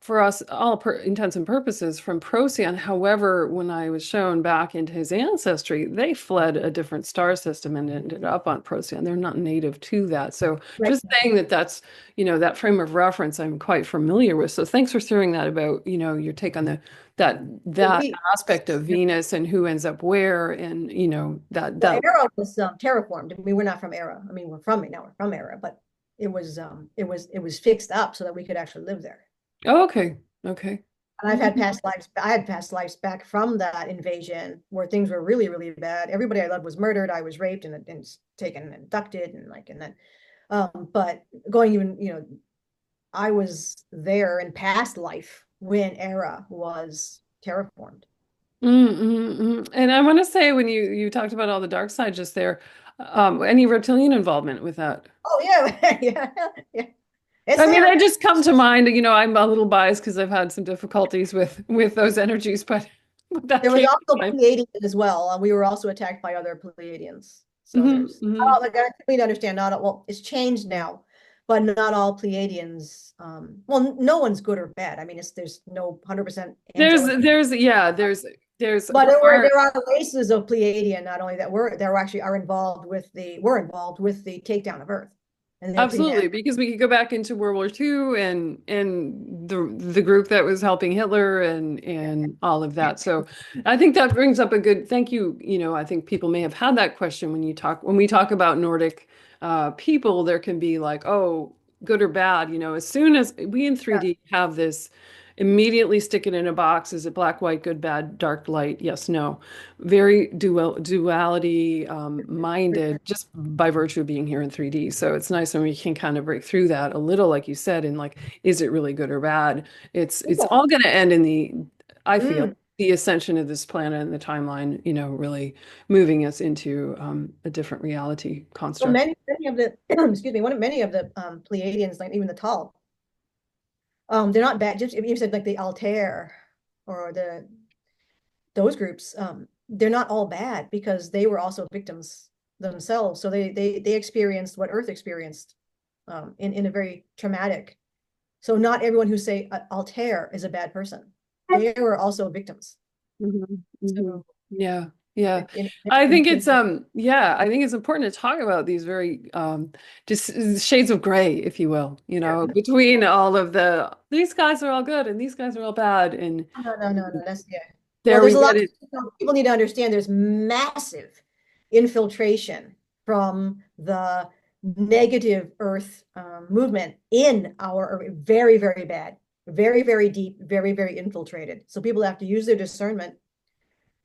for us all intents and purposes from Procyon. However, when I was shown back into his ancestry, they fled a different star system and ended up on Procyon. They're not native to that. So right. just saying that that frame of reference I'm quite familiar with. So thanks for sharing that about, your take on that We, aspect of Venus and who ends up where and, well, that. Erra was terraformed. I mean, we're not from Erra. I mean, we're from Erra, but it was fixed up so that we could actually live there. Oh, okay. Okay. And I've had past lives. I had past lives back from that invasion where things were really, really bad. Everybody I loved was murdered. I was raped and taken and abducted and then, but going even, I was there in past life when Erra was terraformed. And I want to say when you talked about all the dark side just there, any reptilian involvement with that? Oh yeah, yeah, yeah. It's I mean, they there. just come to mind. I'm a little biased because I've had some difficulties with those energies, but that There was came also to mind. Pleiadians as well. We were also attacked by other Pleiadians. So Hmm there's, hmm oh, like I need to understand, not all, well, it's changed now, but not all Pleiadians. Well, no one's good or bad. I mean, there's no 100% There's angelic, there's yeah there's but fire. there are races of Pleiadian. Not only that, they're actually are involved with the we're involved with the takedown of Earth, and they're pretty Absolutely, nasty. because we could go back into World War II and the group that was helping Hitler and all of that. So I think that brings up a good thank you. I think people may have had that question when we talk about Nordic people, there can be like, oh, good or bad. As soon as we in Yeah, 3D have this, immediately stick it in a box. Is it black, white, good, bad, dark, light? Yes, no. Very duality minded just by virtue of being here in 3D. So it's nice when we can kind of break through that a little, like you said, and like, is it really good or bad? It's yeah. all going to end in I feel, Mm. the ascension of this planet and the timeline, really moving us into a different reality So construct. many of the excuse me, many of the Pleiadians, like even the tall, they're not bad. Just if you said like the Altair or those groups, they're not all bad because they were also victims themselves. So they experienced what Earth experienced in a very traumatic. So not everyone who say Altair is a bad person. They were also victims. Mhm, mhm. So Yeah, yeah. in, I think in, I think it's important to talk about these very just shades of gray, if you will, between all of these guys are all good and these guys are all bad. And no, that's yeah. Well, there there's we a lot get of it. people need to understand there's massive infiltration from the negative Earth movement in our very, very bad, very, very deep, very, very infiltrated. So people have to use their discernment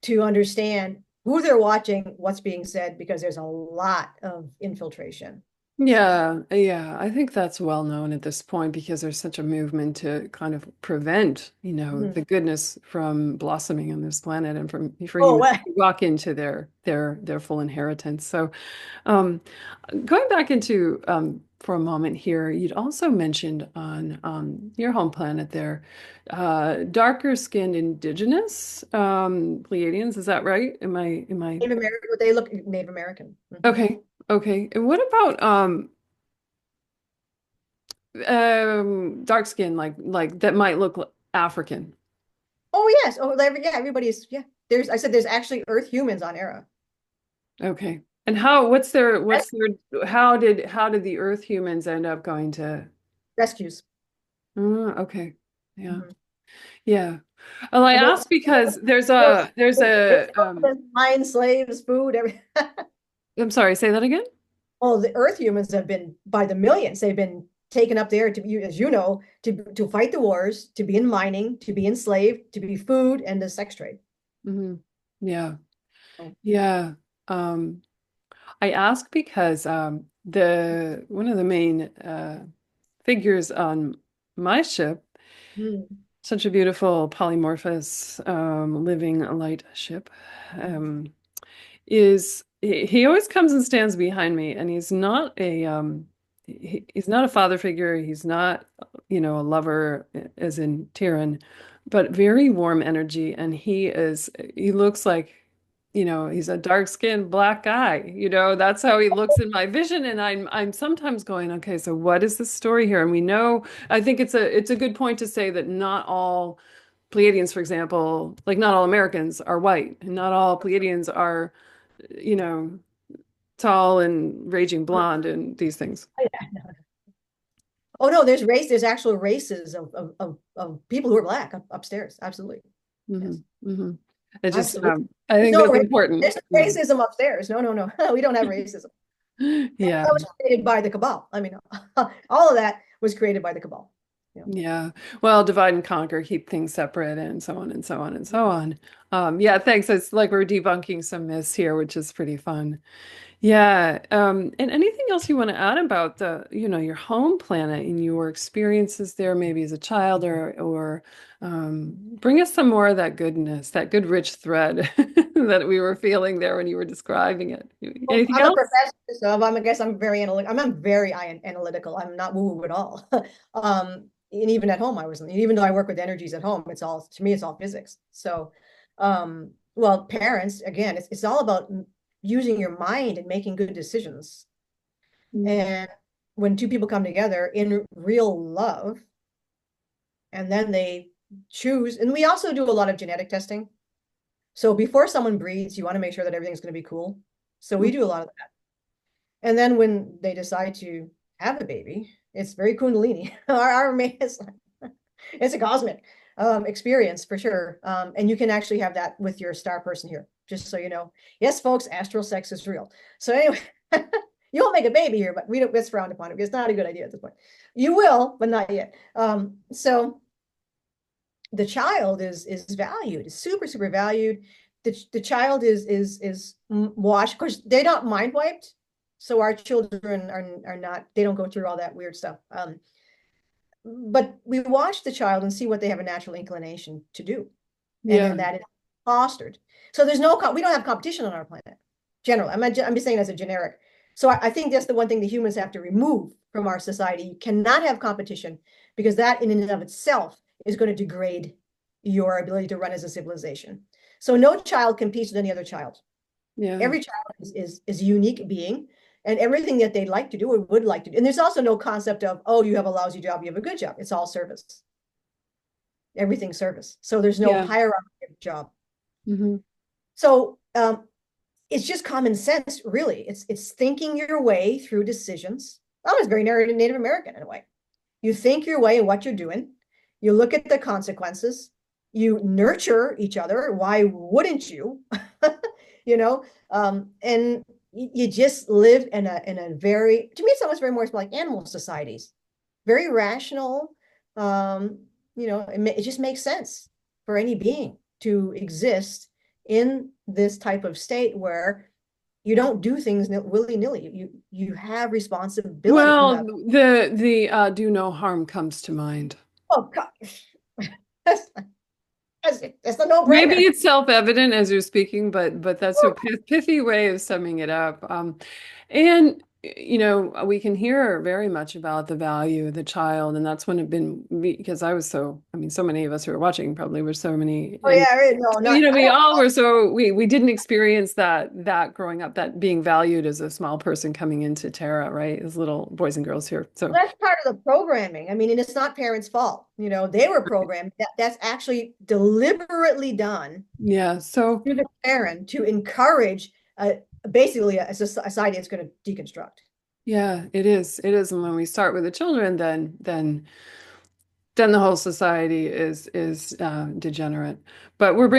to understand who they're watching, what's being said, because there's a lot of infiltration. So, Yeah, yeah. I think that's well known at this point because there's such a movement to kind of prevent, mhm. the goodness from blossoming on this planet and for Oh, humans well, to walk into their full inheritance. So Um, going back into for a moment here, you'd also mentioned on your home planet there, darker skinned indigenous Pleiadians. Is that right? Am I Native American, they look Native American. Mhm. okay? Okay. And what about dark skin like that might look African? Oh yes. Oh, yeah. Everybody's yeah. I said there's actually Earth humans on Era. Okay. And how did the Earth humans end up going to? Rescues. Okay. Yeah. Mhm. Yeah. Well, I And asked because they still mine slaves, food, everything. I'm sorry, say that again? Well, the Earth humans have been by the millions. They've been taken up there to be, as you know, to fight the wars, to be in mining, to be enslaved, to be food, and the sex trade. Hmm. Yeah. Oh. Yeah. Um, I ask because the one of the main figures on my ship, Hmm. such a beautiful polymorphous living light ship, um, is he always comes and stands behind me, and he's not a father figure. He's not, a lover as in Tiran, but very warm energy. And he looks like, he's a dark-skinned black guy. That's how he looks in my vision. And I'm sometimes going, okay, so what is the story here? And we know, I think it's a good point to say that not all Pleiadians, for example, like not all Americans are white, and not all Pleiadians are, you know, tall and raging blonde and these things. Oh no, there's actual races of people who are black upstairs. Absolutely. Hmm. Yes. Hmm. It just, Absolutely. I There's think no that's race. important. There's no racism upstairs. No, no, no. We don't have racism. Yeah. That was created by the cabal. I mean, all of that was created by the cabal. You know. Yeah. Well, divide and conquer, keep things separate, and so on and so on and so on. Yeah, thanks. It's like we're debunking some myths here, which is pretty fun. Yeah. And anything else you want to add about your home planet and your experiences there, maybe as a child, or bring us some more of that goodness, that good rich thread that we were feeling there when you were describing it. Well, Anything I'm a else? professor, so I guess I'm very analytical. I'm very analytical. I'm not woo-woo at all. And even at home, I wasn't. Even though I work with energies at home, it's all to me, it's all physics. So, well, parents, again, it's all about using your mind and making good decisions. Mm. And when two people come together in real love, and then they choose, and we also do a lot of genetic testing. So before someone breeds, you want to make sure that everything's going to be cool. So we do a lot of that. And then when they decide to have a baby, it's very Kundalini. Our it's a cosmic experience for sure. And you can actually have that with your star person here, just so you know. Yes, folks, astral sex is real. So anyway, you won't make a baby here, but we don't, it's frowned upon. It's not a good idea at this point. You will, but not yet. So the child is valued, is super, super valued. The child is washed. Of course, they're not mind wiped. So our children are not, they don't go through all that weird stuff. But we watch the child and see what they have a natural inclination to do. And Yeah. then that is fostered. So we don't have competition on our planet. Generally, I'm just saying as a generic. So I think that's the one thing the humans have to remove from our society. You cannot have competition because that in and of itself is going to degrade your ability to run as a civilization. So no child competes with any other child. Yeah. Every child is a unique being, and everything that they'd like to do or would like to do. And there's also no concept of, oh, you have a lousy job, you have a good job. It's all service. Everything's service. So there's no Yeah. hierarchy of job. Hmm. So it's just common sense, really. It's thinking your way through decisions. I was very Native American in a way. You think your way in what you're doing. You look at the consequences. You nurture each other. Why wouldn't you? And you just live in a very, to me, it's almost very more like animal societies, very rational. It just makes sense for any being to exist in this type of state where you don't do things willy-nilly. You have responsibility. You Well, have, the do no harm comes to mind. oh God, that's that's a Maybe no-brainer. it's self-evident as you're speaking, but that's a pithy way of summing it up. And we can hear very much about the value of the child, and that's when it been because I mean, so many of us who are watching probably were so many, Oh and yeah, really, no, not I we don't. all were we didn't experience that growing up, that being valued as a small person coming into Terra, right? As little boys and girls here. So That's part of the programming. I mean, and it's not parents' fault. They were programmed. That's actually deliberately done yeah, so through the parent to encourage basically a society that's going to deconstruct. Yeah, it is. It is. And when we start with the children, then the whole society is degenerate. But Well,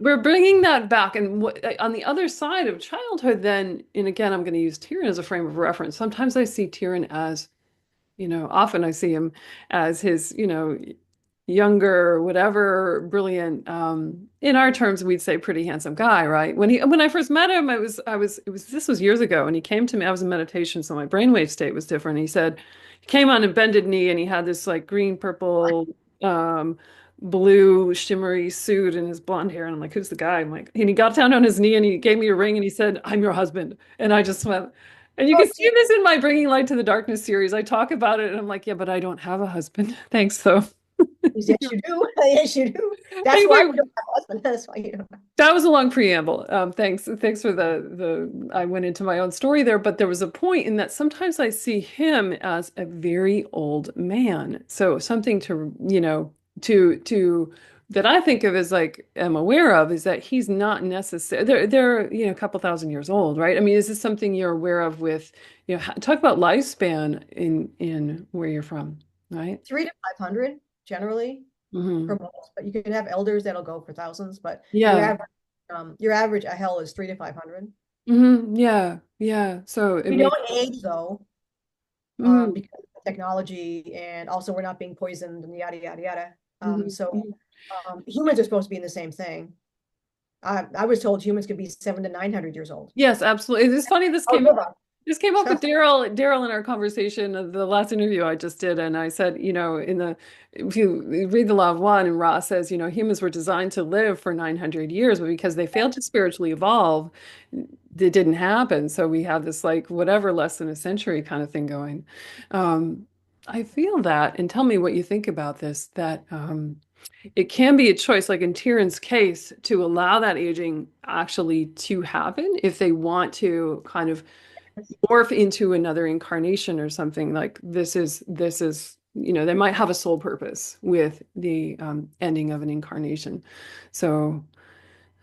we're bringing that back. And on the other side of childhood, then, and again, I'm going to use Tyrion as a frame of reference. Sometimes I see Tyrion as, often I see him as his, younger, whatever, brilliant, in our terms, we'd say pretty handsome guy, right? When I first met him, this was years ago, and he came to me, I was in meditation, so my brainwave state was different. He said, he came on a bended knee and he had this like green, purple, um, blue shimmery suit and his blonde hair. And I'm like, who's the guy? I'm like, and he got down on his knee and he gave me a ring and he said, I'm your husband. And I just went, and you oh, can see this in my Bringing Light to the Darkness series. I talk about it and I'm like, yeah, but I don't have a husband. Thanks, though. yes, you do. Yes, you do. That's why Anyway, you don't have a husband. That's why you don't. that was a long preamble. Thanks for the. I went into my own story there, but there was a point in that sometimes I see him as a very old man. So something to, to that I think of as like am aware of is that he's not necessary. They're a couple thousand years old, right? I mean, is this something you're aware of with, talk about lifespan in where you're from, right? 300 to 500 generally for Hmm. most, but you can have elders that'll go for thousands. But Yeah. your average a hell is 300 to 500. Hmm. Yeah. Yeah. So it We makes. don't age though, Mhm. because of technology, and also we're not being poisoned and yada yada yada. So Mhm. humans are supposed to be in the same thing. I was told humans could be 700 to 900 years old. Yes, absolutely. It's funny I would live on. this came up So with Daryl in our conversation of the last interview I just did, and I said, if you read the Law of One, and Ra says, humans were designed to live for 900 years, but because they failed to spiritually evolve, it didn't happen. So we have this like whatever less than a century kind of thing going. Um, I feel that, and tell me what you think about this, that it can be a choice, like in Tyrion's case, to allow that aging actually to happen if they want to kind of morph into another incarnation or something. Like this is, they might have a soul purpose with the ending of an incarnation. So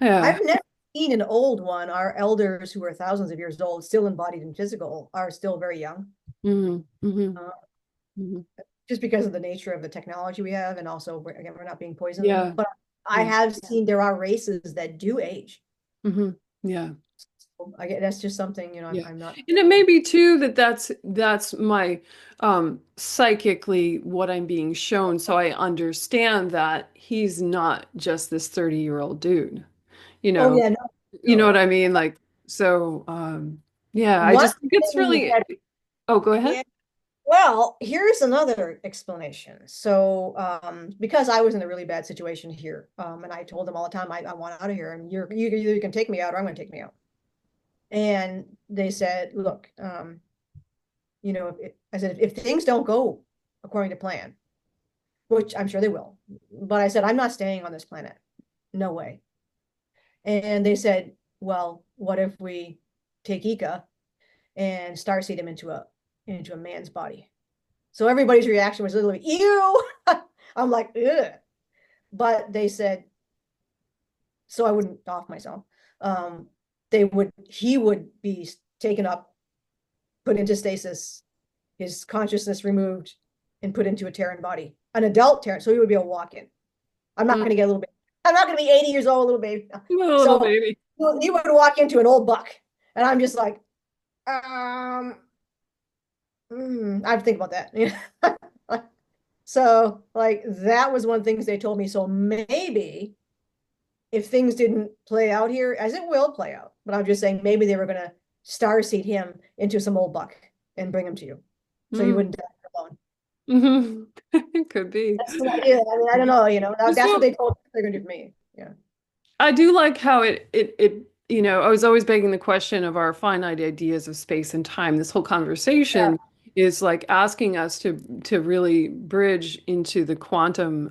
yeah. I've never seen an old one. Our elders who are thousands of years old, still embodied and physical, are still very young. Hmm. Hmm. Uh, Hmm. just because of the nature of the technology we have, and also again, we're not being poisoned. Yeah. But I Yeah. have seen there are races that do age. Hmm. Yeah. I guess that's just something, Yeah. I'm not. And it may be too that that's my psychically what I'm being shown. So I understand that he's not just this 30-year-old dude. You Oh know, yeah, no, you know no. what I mean? Like, so yeah, I One just think it's thing really, that, oh, go ahead. yeah. Well, here's another explanation. So, because I was in a really bad situation here, and I told them all the time, I want out of here, and you either can take me out or I'm going to take me out. And they said, look, I said, if things don't go according to plan, which I'm sure they will, but I said, I'm not staying on this planet. No way. And they said, well, what if we take Eka and starseed him into a man's body? So everybody's reaction was literally, ew. I'm like, ugh. But they said, so I wouldn't off myself. Um, he would be taken up, put into stasis, his consciousness removed, and put into a Terran body, an adult Terran. So he would be a walk-in. I'm not Mm, going to get a little baby. I'm not going to be 80 years old, little baby. little So baby. he would walk into an old buck, and I'm just like, um, I have to think about that. So like that was one of the things they told me. So maybe if things didn't play out here, as it will play out, but I'm just saying maybe they were going to starseed him into some old buck and bring him to you, so he Mm, wouldn't die alone. hmm. It could be. That's the idea. I mean, I don't know. That's what So they told me they're going to do to me. Yeah. I do like how I was always begging the question of our finite ideas of space and time. This whole Yeah. conversation is like asking us to really bridge into the quantum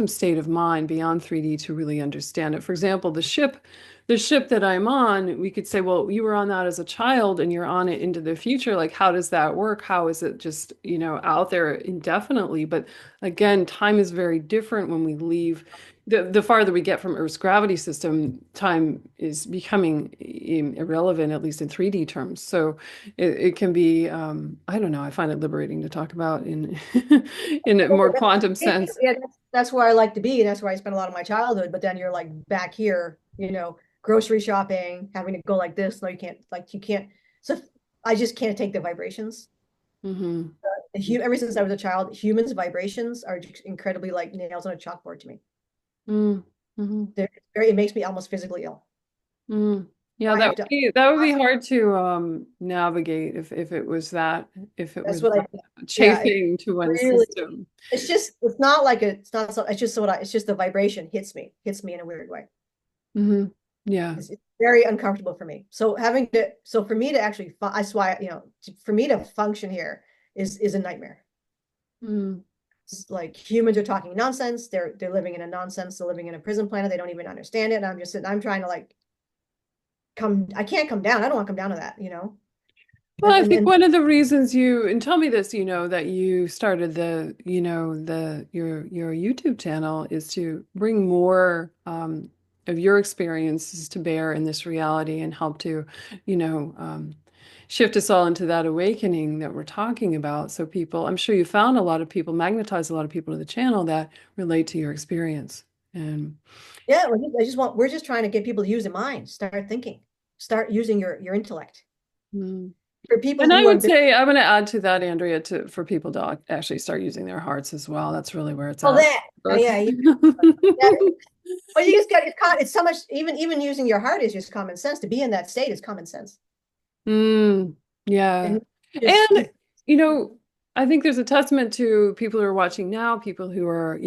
state of mind beyond 3D to really understand it. For example, the ship that I'm on, we could say, well, you were on that as a child and you're on it into the future. Like, how does that work? How is it just, out there indefinitely? But again, time is very different when we leave. the farther we get from Earth's gravity system, time is becoming irrelevant, at least in 3D terms. So it can be, I don't know, I find it liberating to talk about in in a more quantum sense. Yeah, that's where I like to be, and that's where I spent a lot of my childhood. But then you're like back here, grocery shopping, having to go like this. No, you can't, like you can't. So I just can't take the vibrations. Hmm. Ever since I was a child, humans' vibrations are just incredibly like nails on a chalkboard to me. Mm-hmm. It makes me almost physically ill. Mm. Yeah, I have to. that would be hard to navigate if it was that if it That's was what I. Yeah, it chafing to one really. system. It's not like it's not so. It's just it's just the vibration hits me in a weird way. Hmm. Yeah. It's very uncomfortable for me. So for me to actually, that's why, for me to function here is a nightmare. Mm. It's like humans are talking nonsense. They're living in a nonsense. They're living in a prison planet. They don't even understand it. And I'm just sitting, I'm trying to like I can't come down. I don't want to come down to that. Well, I think And one of the reasons and tell me this, that you started your YouTube channel is to bring more of your experiences to bear in this reality and help to, you know, um, shift us all into that awakening that we're talking about. So people, I'm sure you found a lot of people, magnetize a lot of people to the channel that relate to your experience. And yeah, we're just trying to get people to use their mind, start thinking, start using your intellect. mm. For people And I who would have been, say I'm going to add to that, Andrea, for people to actually start using their hearts as well. That's really where it's oh, at. that, Book. yeah, yeah. Well, you just got it's so much. Even using your heart is just common sense. To be in that state is common sense. Mm, yeah. And just And, you know, I think there's a testament to people who are watching now, people who are,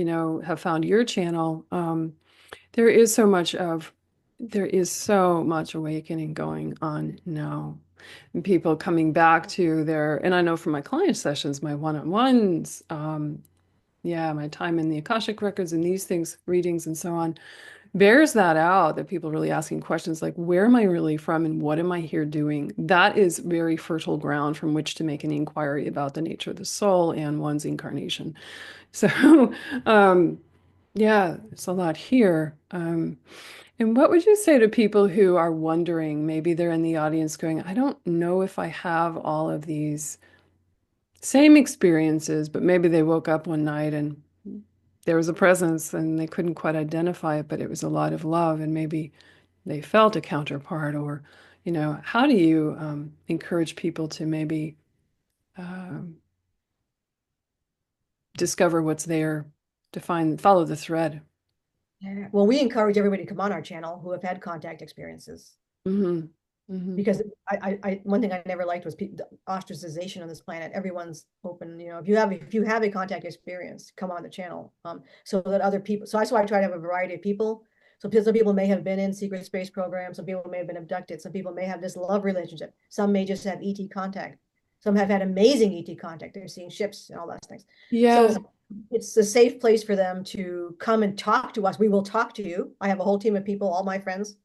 have found your channel. There is so much there is so much awakening going on now. And people coming back to and I know from my client sessions, my one-on-ones, yeah, my time in the Akashic records and these things, readings and so on, bears that out, that people are really asking questions like, where am I really from and what am I here doing? That is very fertile ground from which to make an inquiry about the nature of the soul and one's incarnation. So, yeah, it's a lot here. And what would you say to people who are wondering, maybe they're in the audience going, I don't know if I have all of these same experiences, but maybe they woke up one night and there was a presence and they couldn't quite identify it, but it was a lot of love and maybe they felt a counterpart or, how do you encourage people to maybe um, discover what's there, to follow the thread? yeah. Well, we encourage everybody to come on our channel who have had contact experiences. Hmm. Hmm. Because one thing I never liked was the ostracization on this planet. Everyone's open, if you have a contact experience, come on the channel, so that other people. So that's why I try to have a variety of people. So some people may have been in secret space programs, some people may have been abducted, some people may have this love relationship, some may just have ET contact, some have had amazing ET contact. They're seeing ships and all those things. Yeah. So it's a safe place for them to come and talk to us. We will talk to you. I have a whole team of people, all my friends.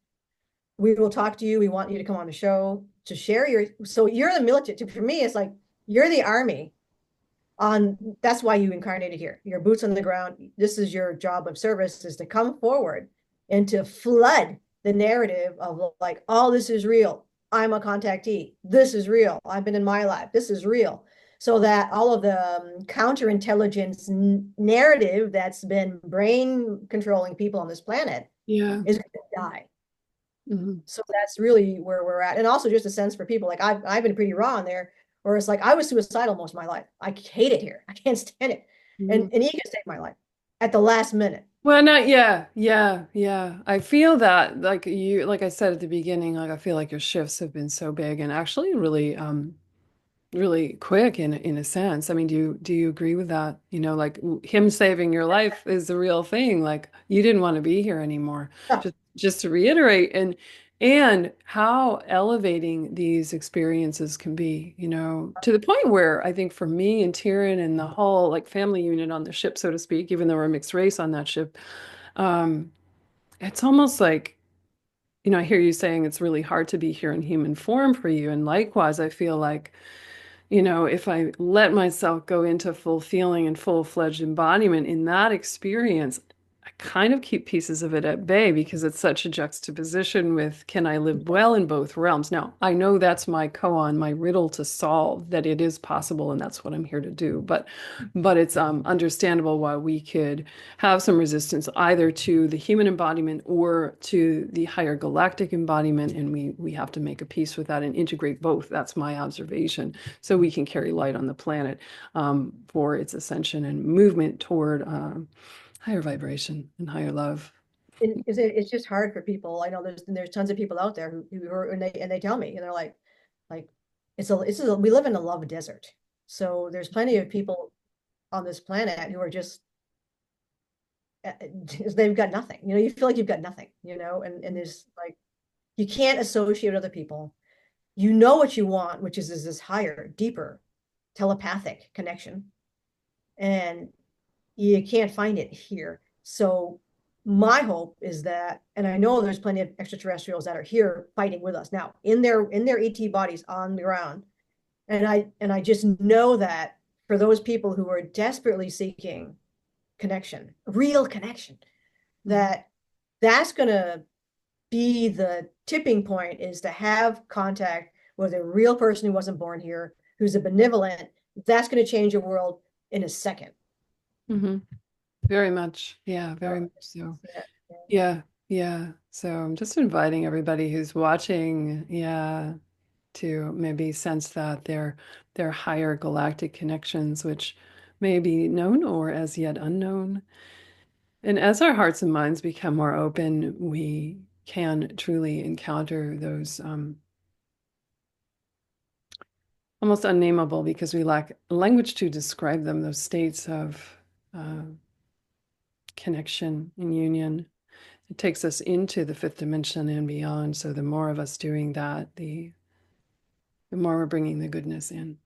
We will talk to you. We want you to come on the show to share so you're the military. For me, it's like you're the army that's why you incarnated here. Your boots on the ground. This is your job of service, is to come forward and to flood the narrative of like, oh, this is real. I'm a contactee. This is real. I've been in my life. This is real. So that all of the counterintelligence narrative that's been brain controlling people on this planet Yeah. is going to die. Hmm. So that's really where we're at. And also just a sense for people, like I've been pretty raw in there, where it's like I was suicidal most of my life. I hate it here. I can't stand it. And Eeka saved my life at the last minute. Well, not, yeah, yeah, yeah. I feel that, like I said at the beginning, like I feel like your shifts have been so big and actually really, really quick in a sense. I mean, do you agree with that? Like him saving your life is the real thing. Like you didn't want to be here anymore. Yeah. Just to reiterate, and how elevating these experiences can be, to the point where I think for me and Tiran and the whole like family unit on the ship, so to speak, even though we're a mixed race on that ship, um, it's almost like, I hear you saying it's really hard to be here in human form for you. And likewise, I feel like, if I let myself go into full feeling and full-fledged embodiment in that experience, I kind of keep pieces of it at bay because it's such a juxtaposition with can I live well in both realms? Now, I know that's my koan, my riddle to solve, that it is possible, and that's what I'm here to do. But it's understandable why we could have some resistance either to the human embodiment or to the higher galactic embodiment, and we have to make a peace with that and integrate both. That's my observation, so we can carry light on the planet for its ascension and movement toward. Higher vibration and higher love. It's just hard for people. I know there's tons of people out there who are, and they tell me, and they're like we live in a love desert. So there's plenty of people on this planet who are just they've got nothing. You feel like you've got nothing, and there's like you can't associate with other people. You know what you want, which is this higher, deeper, telepathic connection. And you can't find it here. So my hope is that, and I know there's plenty of extraterrestrials that are here fighting with us now in their ET bodies on the ground. And I just know that for those people who are desperately seeking connection, real connection, that that's going to be the tipping point, is to have contact with a real person who wasn't born here, who's a benevolent. That's going to change your world in a second. Mm-hmm. Very much. Yeah, very much so. Yeah, yeah. So I'm just inviting everybody who's watching, yeah, to maybe sense that their higher galactic connections, which may be known or as yet unknown. And as our hearts and minds become more open, we can truly encounter those almost unnameable because we lack language to describe them, those states of uh, connection and union. It takes us into the fifth dimension and beyond. So the more of us doing that, the more we're bringing the goodness in.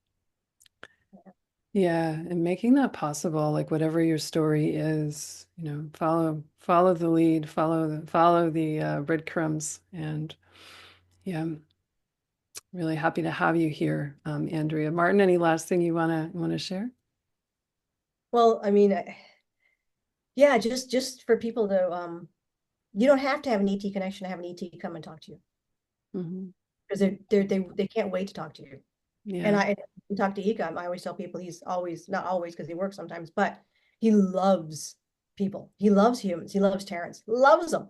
Yeah, and making that possible, like whatever your story is, follow the lead, follow the breadcrumbs, and yeah, I'm really happy to have you here, Andrea Martin. Any last thing you wanna share? Well, I mean, yeah, just for people to you don't have to have an ET connection to have an ET come and talk to you, Hmm. because they can't wait to talk to you. And Yeah. I talk to Eka. I always tell people he's always, not always because he works sometimes, but he loves people. He loves humans. He loves Terrans. Loves them.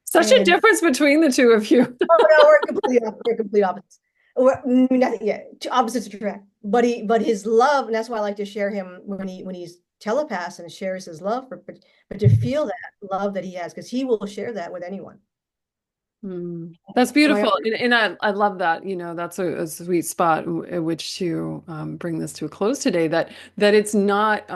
Such a And difference between the two of you. oh no, we're complete opposites. We're nothing, yeah, two opposites attract. But his love, and that's why I like to share him when he's telepaths and shares his love but to feel that love that he has, because he will share that with anyone. That's So I beautiful. And I love that, that's a sweet spot at which to bring this to a close today, that it's not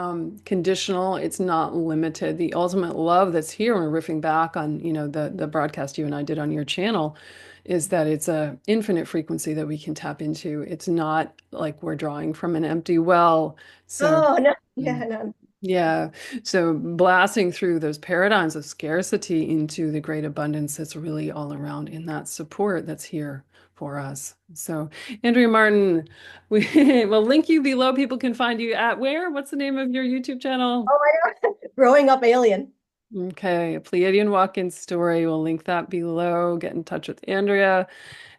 conditional, it's not limited. The ultimate love that's here, and we're riffing back on, the broadcast you and I did on your channel, is that it's a infinite frequency that we can tap into. It's not like we're drawing from an empty well. So oh no, yeah, um, no. yeah. So blasting through those paradigms of scarcity into the great abundance that's really all around in that support that's here for us. So, Andrea Martin, we will link you below. People can find you at where? What's the name of your YouTube channel? Oh my God. Growing up alien. Okay, a Pleiadian walk-in story. We'll link that below. Get in touch with Andrea.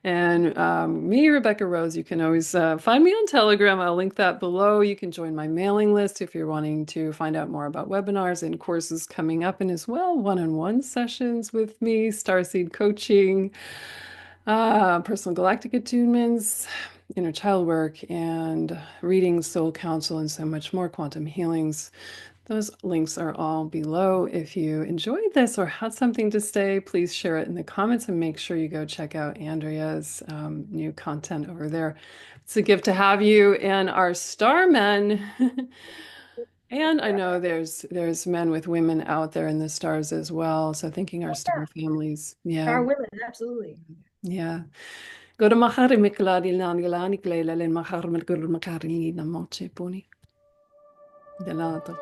And me, Rebecca Rose, you can always find me on Telegram. I'll link that below. You can join my mailing list if you're wanting to find out more about webinars and courses coming up, and as well, one-on-one sessions with me, Starseed coaching, personal galactic attunements, inner child work, and readings, soul counsel, and so much more, quantum healings. Those links are all below. If you enjoyed this or had something to say, please share it in the comments and make sure you go check out Andrea's new content over there. It's a gift to have you and our star men. And I know there's men with women out there in the stars as well. So thinking our star families. Yeah. Our women, absolutely. Yeah. Go to mahari mikladi lan gilani klela len mahar mikul makari na moche puni. Delata.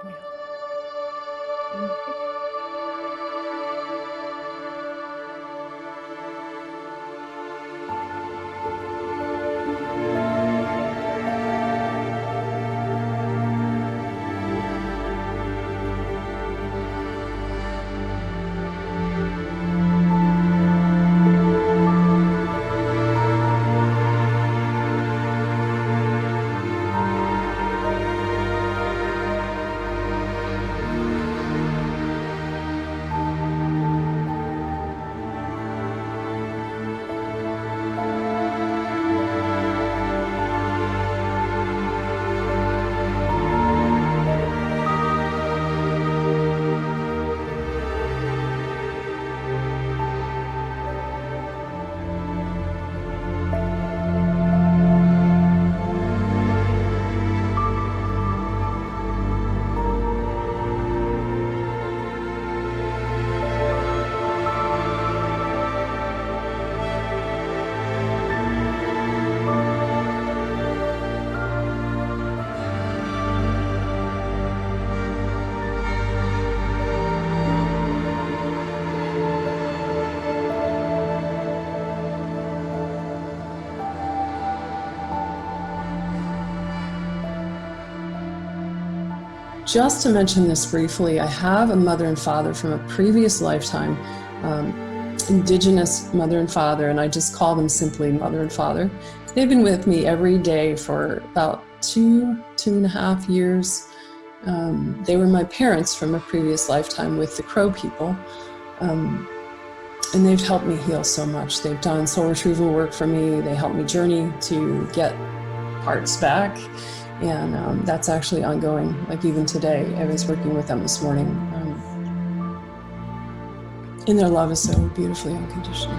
just to mention this briefly, I have a mother and father from a previous lifetime, Indigenous mother and father, and I just call them simply mother and father. They've been with me every day for about 2.5 years. They were my parents from a previous lifetime with the Crow people. And they've helped me heal so much. They've done soul retrieval work for me. They helped me journey to get parts back. And that's actually ongoing. Like even today, I was working with them this morning. And their love is so beautifully unconditional.